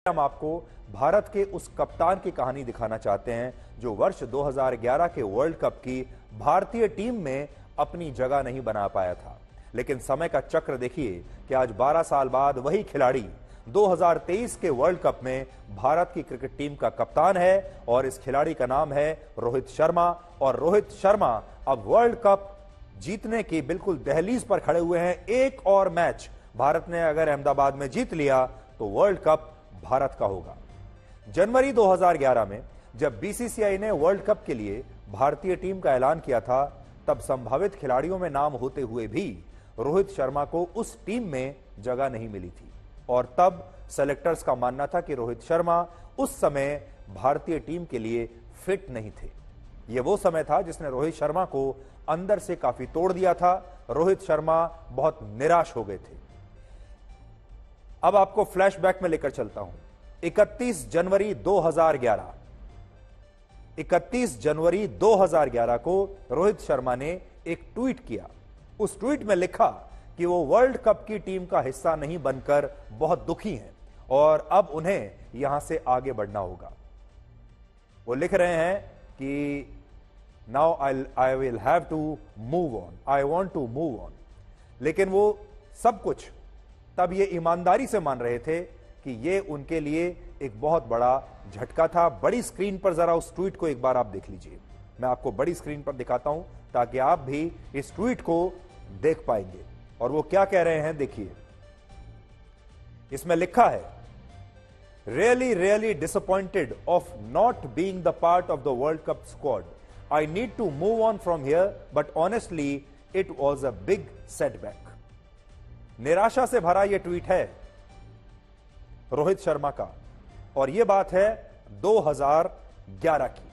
हम आपको भारत के उस कप्तान की कहानी दिखाना चाहते हैं जो वर्ष 2011 के वर्ल्ड कप की भारतीय टीम में अपनी जगह नहीं बना पाया था। लेकिन समय का चक्र देखिए कि आज 12 साल बाद वही खिलाड़ी 2023 के वर्ल्ड कप में भारत की क्रिकेट टीम का कप्तान है और इस खिलाड़ी का नाम है रोहित शर्मा। और रोहित शर्मा अब वर्ल्ड कप जीतने की बिल्कुल दहलीज पर खड़े हुए हैं। एक और मैच भारत ने अगर अहमदाबाद में जीत लिया तो वर्ल्ड कप भारत का होगा। जनवरी 2011 में जब बीसीसीआई ने वर्ल्ड कप के लिए भारतीय टीम का ऐलान किया था, तब संभावित खिलाड़ियों में नाम होते हुए भी रोहित शर्मा को उस टीम में जगह नहीं मिली थी। और तब सेलेक्टर्स का मानना था कि रोहित शर्मा उस समय भारतीय टीम के लिए फिट नहीं थे। यह वो समय था जिसने रोहित शर्मा को अंदर से काफी तोड़ दिया था। रोहित शर्मा बहुत निराश हो गए थे। अब आपको फ्लैशबैक में लेकर चलता हूं। 31 जनवरी 2011 को रोहित शर्मा ने एक ट्वीट किया। उस ट्वीट में लिखा कि वो वर्ल्ड कप की टीम का हिस्सा नहीं बनकर बहुत दुखी हैं और अब उन्हें यहां से आगे बढ़ना होगा। वो लिख रहे हैं कि now I will have to move on, I want to move on. लेकिन वो सब कुछ तब ये ईमानदारी से मान रहे थे कि ये उनके लिए एक बहुत बड़ा झटका था। बड़ी स्क्रीन पर जरा उस ट्वीट को एक बार आप देख लीजिए। मैं आपको बड़ी स्क्रीन पर दिखाता हूं ताकि आप भी इस ट्वीट को देख पाएंगे। और वो क्या कह रहे हैं देखिए। इसमें लिखा है, really disappointed of not being the part of the World Cup squad. I need to move on from here but honestly it was a big setback. निराशा से भरा यह ट्वीट है रोहित शर्मा का और यह बात है 2011 की।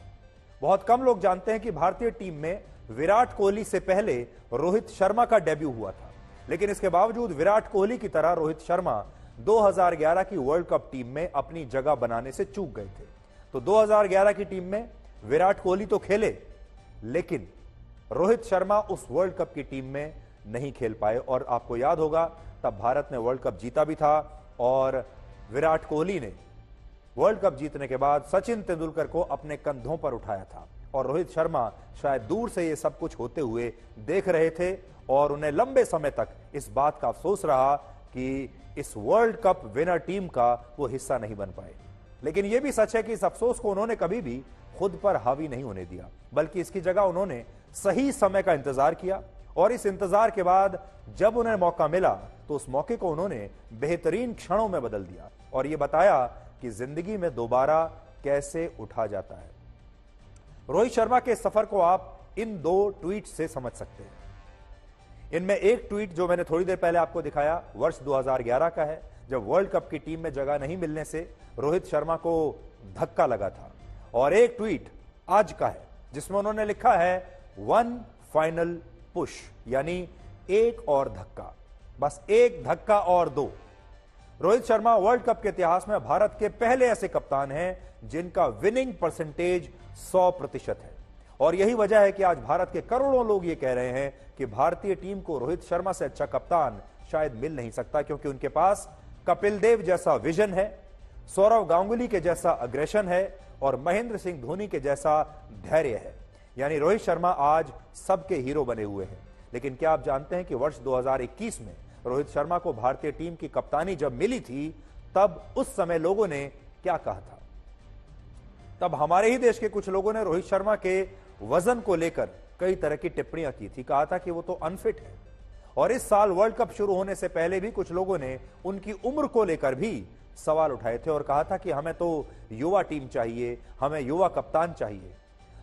बहुत कम लोग जानते हैं कि भारतीय टीम में विराट कोहली से पहले रोहित शर्मा का डेब्यू हुआ था। लेकिन इसके बावजूद विराट कोहली की तरह रोहित शर्मा 2011 की वर्ल्ड कप टीम में अपनी जगह बनाने से चूक गए थे। तो 2011 की टीम में विराट कोहली तो खेले, लेकिन रोहित शर्मा उस वर्ल्ड कप की टीम में नहीं खेल पाए। और आपको याद होगा तब भारत ने वर्ल्ड कप जीता भी था और विराट कोहली ने वर्ल्ड कप जीतने के बाद सचिन तेंदुलकर को अपने कंधों पर उठाया था। और रोहित शर्मा शायद दूर से यह सब कुछ होते हुए देख रहे थे और उन्हें लंबे समय तक इस बात का अफसोस रहा कि इस वर्ल्ड कप विनर टीम का वो हिस्सा नहीं बन पाए। लेकिन यह भी सच है कि इस अफसोस को उन्होंने कभी भी खुद पर हावी नहीं होने दिया, बल्कि इसकी जगह उन्होंने सही समय का इंतजार किया। और इस इंतजार के बाद जब उन्हें मौका मिला तो उस मौके को उन्होंने बेहतरीन क्षणों में बदल दिया और यह बताया कि जिंदगी में दोबारा कैसे उठा जाता है। रोहित शर्मा के सफर को आप इन दो ट्वीट से समझ सकते हैं। इनमें एक ट्वीट जो मैंने थोड़ी देर पहले आपको दिखाया वर्ष 2011 का है, जब वर्ल्ड कप की टीम में जगह नहीं मिलने से रोहित शर्मा को धक्का लगा था। और एक ट्वीट आज का है जिसमें उन्होंने लिखा है वन फाइनल पुश, यानी एक और धक्का, बस एक धक्का और दो। रोहित शर्मा वर्ल्ड कप के इतिहास में भारत के पहले ऐसे कप्तान हैं जिनका विनिंग परसेंटेज 100% है। और यही वजह है कि आज भारत के करोड़ों लोग ये कह रहे हैं कि भारतीय टीम को रोहित शर्मा से अच्छा कप्तान शायद मिल नहीं सकता, क्योंकि उनके पास कपिल देव जैसा विजन है, सौरव गांगुली के जैसा अग्रेशन है और महेंद्र सिंह धोनी के जैसा धैर्य है। यानी रोहित शर्मा आज सबके हीरो बने हुए हैं। लेकिन क्या आप जानते हैं कि वर्ष 2021 में रोहित शर्मा को भारतीय टीम की कप्तानी जब मिली थी, तब उस समय लोगों ने क्या कहा था? तब हमारे ही देश के कुछ लोगों ने रोहित शर्मा के वजन को लेकर कई तरह की टिप्पणियां की थी। कहा था कि वो तो अनफिट है। और इस साल वर्ल्ड कप शुरू होने से पहले भी कुछ लोगों ने उनकी उम्र को लेकर भी सवाल उठाए थे और कहा था कि हमें तो युवा टीम चाहिए, हमें युवा कप्तान चाहिए।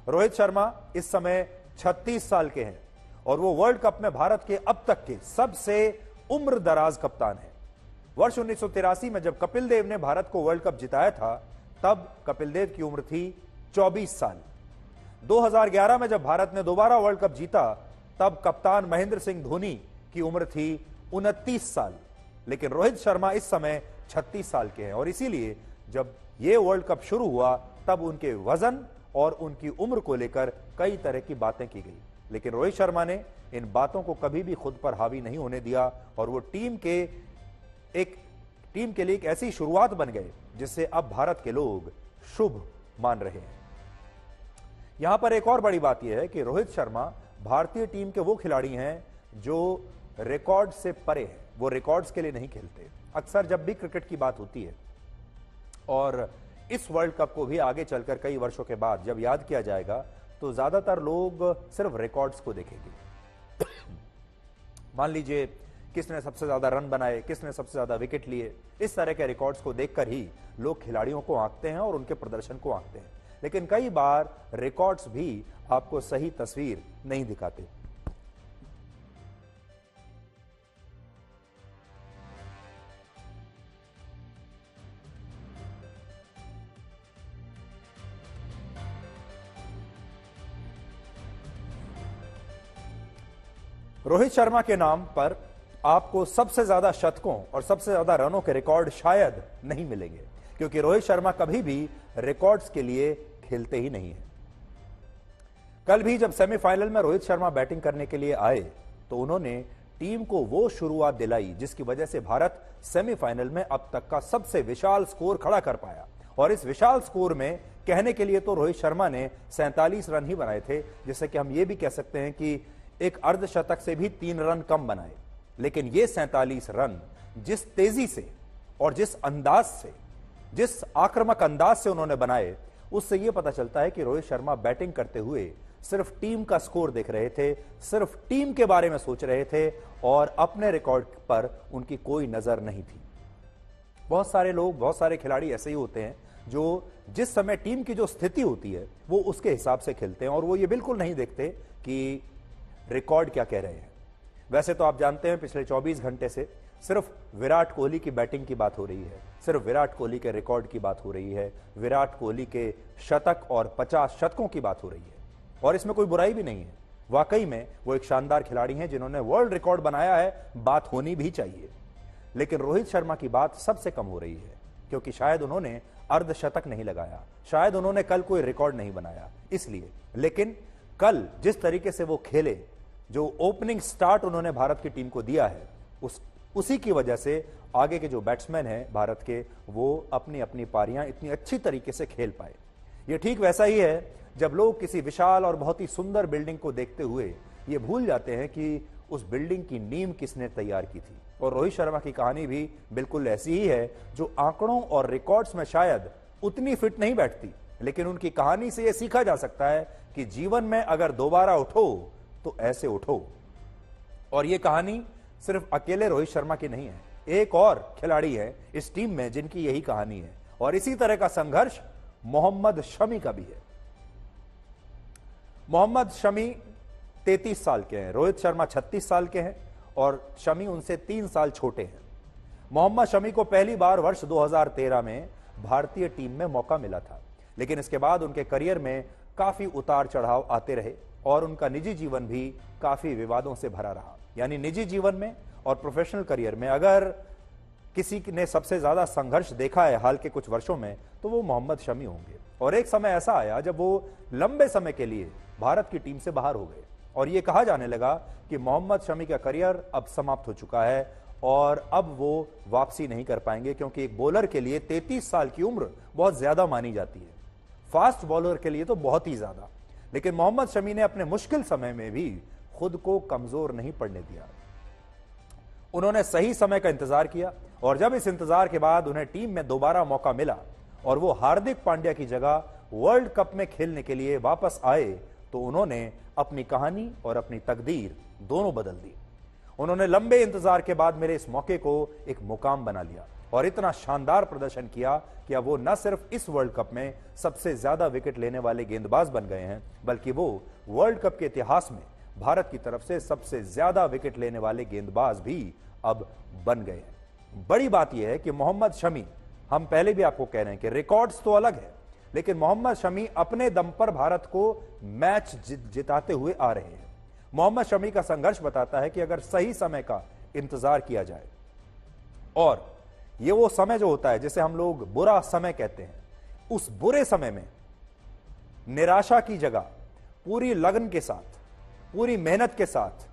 रोहित शर्मा इस समय 36 साल के हैं और वो वर्ल्ड कप में भारत के अब तक के सबसे उम्र दराज कप्तान है। वर्ष 1983 में जब कपिल देव ने भारत को वर्ल्ड कप जिताया था, तब कपिल देव की उम्र थी 24 साल। 2011 में जब भारत ने दोबारा वर्ल्ड कप जीता, तब कप्तान महेंद्र सिंह धोनी की उम्र थी 29 साल। लेकिन रोहित शर्मा इस समय 36 साल के हैं और इसीलिए जब यह वर्ल्ड कप शुरू हुआ, तब उनके वजन और उनकी उम्र को लेकर कई तरह की बातें की गई। लेकिन रोहित शर्मा ने इन बातों को कभी भी खुद पर हावी नहीं होने दिया और वो टीम के लिए एक ऐसी शुरुआत बन गए जिसे अब भारत के लोग शुभ मान रहे हैं। यहां पर एक और बड़ी बात यह है कि रोहित शर्मा भारतीय टीम के वो खिलाड़ी हैं जो रिकॉर्ड से परे हैं, वो रिकॉर्ड्स के लिए नहीं खेलते। अक्सर जब भी क्रिकेट की बात होती है और इस वर्ल्ड कप को भी आगे चलकर कई वर्षों के बाद जब याद किया जाएगा तो ज्यादातर लोग सिर्फ रिकॉर्ड्स को देखेंगे। मान लीजिए किसने सबसे ज्यादा रन बनाए, किसने सबसे ज्यादा विकेट लिए, इस तरह के रिकॉर्ड्स को देखकर ही लोग खिलाड़ियों को आंकते हैं और उनके प्रदर्शन को आंकते हैं। लेकिन कई बार रिकॉर्ड्स भी आपको सही तस्वीर नहीं दिखाते। रोहित शर्मा के नाम पर आपको सबसे ज्यादा शतकों और सबसे ज्यादा रनों के रिकॉर्ड शायद नहीं मिलेंगे, क्योंकि रोहित शर्मा कभी भी रिकॉर्ड्स के लिए खेलते ही नहीं है। कल भी जब सेमीफाइनल में रोहित शर्मा बैटिंग करने के लिए आए तो उन्होंने टीम को वो शुरुआत दिलाई जिसकी वजह से भारत सेमीफाइनल में अब तक का सबसे विशाल स्कोर खड़ा कर पाया। और इस विशाल स्कोर में कहने के लिए तो रोहित शर्मा ने 47 रन ही बनाए थे, जिससे कि हम ये भी कह सकते हैं कि एक अर्धशतक से भी 3 रन कम बनाए। लेकिन ये 47 रन जिस तेजी से और जिस अंदाज से, जिस आक्रामक अंदाज से उन्होंने बनाए, उससे यह पता चलता है कि रोहित शर्मा बैटिंग करते हुए सिर्फ टीम का स्कोर देख रहे थे, सिर्फ टीम के बारे में सोच रहे थे और अपने रिकॉर्ड पर उनकी कोई नजर नहीं थी। बहुत सारे लोग, बहुत सारे खिलाड़ी ऐसे ही होते हैं जो जिस समय टीम की जो स्थिति होती है वो उसके हिसाब से खेलते हैं और वो ये बिल्कुल नहीं देखते कि रिकॉर्ड क्या कह रहे हैं। वैसे तो आप जानते हैं पिछले 24 घंटे से सिर्फ विराट कोहली की बैटिंग की बात हो रही है, सिर्फ विराट कोहली के रिकॉर्ड की बात हो रही है, विराट कोहली के शतक और 50 शतकों की बात हो रही है। और इसमें कोई बुराई भी नहीं है, वाकई में वो एक शानदार खिलाड़ी हैं जिन्होंने वर्ल्ड रिकॉर्ड बनाया है, बात होनी भी चाहिए। लेकिन रोहित शर्मा की बात सबसे कम हो रही है क्योंकि शायद उन्होंने अर्धशतक नहीं लगाया, शायद उन्होंने कल कोई रिकॉर्ड नहीं बनाया इसलिए। लेकिन कल जिस तरीके से वो खेले, जो ओपनिंग स्टार्ट उन्होंने भारत की टीम को दिया है, उसी की वजह से आगे के जो बैट्समैन हैं भारत के, वो अपनी अपनी पारियां इतनी अच्छी तरीके से खेल पाए। ये ठीक वैसा ही है जब लोग किसी विशाल और बहुत ही सुंदर बिल्डिंग को देखते हुए ये भूल जाते हैं कि उस बिल्डिंग की नींव किसने तैयार की थी। और रोहित शर्मा की कहानी भी बिल्कुल ऐसी ही है, जो आंकड़ों और रिकॉर्ड्स में शायद उतनी फिट नहीं बैठती, लेकिन उनकी कहानी से यह सीखा जा सकता है कि जीवन में अगर दोबारा उठो तो ऐसे उठो। और यह कहानी सिर्फ अकेले रोहित शर्मा की नहीं है, एक और खिलाड़ी है इस टीम में जिनकी यही कहानी है और इसी तरह का संघर्ष मोहम्मद शमी का भी है। मोहम्मद शमी 33 साल के हैं, रोहित शर्मा 36 साल के हैं और शमी उनसे 3 साल छोटे हैं। मोहम्मद शमी को पहली बार वर्ष 2013 में भारतीय टीम में मौका मिला था, लेकिन इसके बाद उनके करियर में काफी उतार चढ़ाव आते रहे और उनका निजी जीवन भी काफी विवादों से भरा रहा। यानी निजी जीवन में और प्रोफेशनल करियर में अगर किसी ने सबसे ज्यादा संघर्ष देखा है हाल के कुछ वर्षों में तो वो मोहम्मद शमी होंगे। और एक समय ऐसा आया जब वो लंबे समय के लिए भारत की टीम से बाहर हो गए और ये कहा जाने लगा कि मोहम्मद शमी का करियर अब समाप्त हो चुका है और अब वो वापसी नहीं कर पाएंगे, क्योंकि एक बॉलर के लिए 33 साल की उम्र बहुत ज्यादा मानी जाती है, फास्ट बॉलर के लिए तो बहुत ही ज्यादा। लेकिन मोहम्मद शमी ने अपने मुश्किल समय में भी खुद को कमजोर नहीं पड़ने दिया। उन्होंने सही समय का इंतजार किया और जब इस इंतजार के बाद उन्हें टीम में दोबारा मौका मिला और वो हार्दिक पांड्या की जगह वर्ल्ड कप में खेलने के लिए वापस आए तो उन्होंने अपनी कहानी और अपनी तकदीर दोनों बदल दी। उन्होंने लंबे इंतजार के बाद मेरे इस मौके को एक मुकाम बना लिया और इतना शानदार प्रदर्शन किया कि अब वो न सिर्फ इस वर्ल्ड कप में सबसे ज्यादा विकेट लेने वाले गेंदबाज बन गए हैं, बल्कि वो वर्ल्ड कप के इतिहास में भारत की तरफ से सबसे ज्यादा विकेट लेने वाले गेंदबाज भी अब बन गए हैं। बड़ी बात यह है कि मोहम्मद शमी, हम पहले भी आपको कह रहे हैं कि रिकॉर्ड्स तो अलग है, लेकिन मोहम्मद शमी अपने दम पर भारत को मैच जिताते हुए आ रहे हैं। मोहम्मद शमी का संघर्ष बताता है कि अगर सही समय का इंतजार किया जाए, और ये वो समय जो होता है जिसे हम लोग बुरा समय कहते हैं, उस बुरे समय में निराशा की जगह पूरी लगन के साथ, पूरी मेहनत के साथ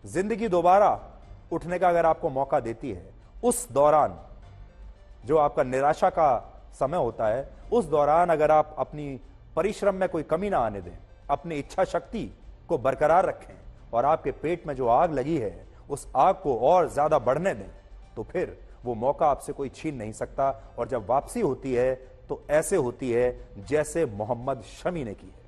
जिंदगी दोबारा उठने का अगर आपको मौका देती है, उस दौरान जो आपका निराशा का समय होता है, उस दौरान अगर आप अपनी परिश्रम में कोई कमी ना आने दें, अपनी इच्छा शक्ति को बरकरार रखें और आपके पेट में जो आग लगी है उस आग को और ज्यादा बढ़ने दें, तो फिर वो मौका आपसे कोई छीन नहीं सकता। और जब वापसी होती है तो ऐसे होती है जैसे मोहम्मद शमी ने की है।